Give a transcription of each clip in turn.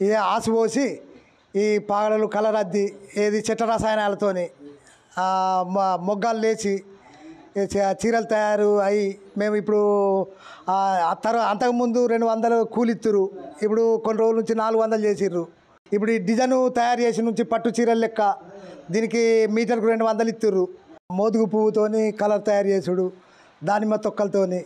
ఇది ఆసిపోసి ఈ పాగడలు కలర్ అద్ది ఏది చెట్ల రసాయనాలతోని మొగ్గాలు లేచి చీరలు తయారు అయ్యి మేము ఇప్పుడు అంతకుముందు 200 కూలిత్తురు, ఇప్పుడు కొన్ని రోజుల నుంచి 400 చేసిర్రు. ఇప్పుడు ఈ డిజైను తయారు చేసి నుంచి పట్టు చీరలు లెక్క దీనికి మీటర్కు 200 ఇత్తుర్రు. మోదుగు పువ్వుతోని కలర్ తయారు చేసుడు, దానిమ్మ తొక్కలతోని.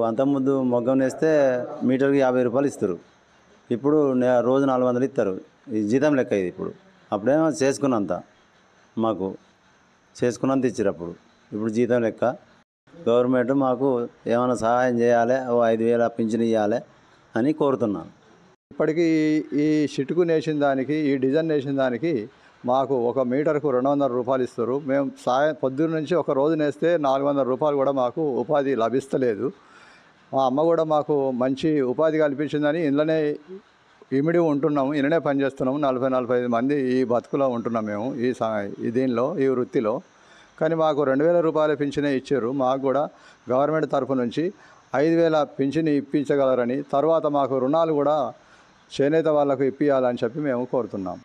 అంతకుముందు మొగ్గం వేస్తే మీటర్కి 50 రూపాయలు ఇస్తారు. ఇప్పుడు రోజు 400 ఇస్తారు. ఈ జీతం లెక్క ఇది. ఇప్పుడు అప్పుడేమో చేసుకున్నంత మాకు చేసుకున్నంత ఇచ్చారు అప్పుడు. ఇప్పుడు జీతం లెక్క. గవర్నమెంట్ మాకు ఏమైనా సహాయం చేయాలి, 5000 పింఛన్ ఇవ్వాలి అని కోరుతున్నాను. ఇప్పటికీ ఈ షిటుకు నేసిన దానికి, ఈ డిజైన్ నేసిన దానికి మాకు ఒక మీటర్కు 200 రూపాయలు ఇస్తారు. మేము పొద్దున్న నుంచి ఒక రోజు నేస్తే 400 రూపాయలు కూడా మాకు ఉపాధి లభిస్తలేదు. మా అమ్మ కూడా మాకు మంచి ఉపాధి కల్పించిందని ఇంట్లోనే ఇమిడి ఉంటున్నాము, ఇంట్లోనే పనిచేస్తున్నాము. 40-45 మంది ఈ బతుకులో ఉంటున్నాం మేము ఈ దీనిలో, ఈ వృత్తిలో. కానీ మాకు 2000 రూపాయల పింఛనే ఇచ్చారు. మాకు కూడా గవర్నమెంట్ తరఫు నుంచి 5000 పింఛన్ ఇప్పించగలరని, తర్వాత మాకు రుణాలు కూడా చేనేత వాళ్ళకు ఇప్పించాలని చెప్పి మేము కోరుతున్నాం.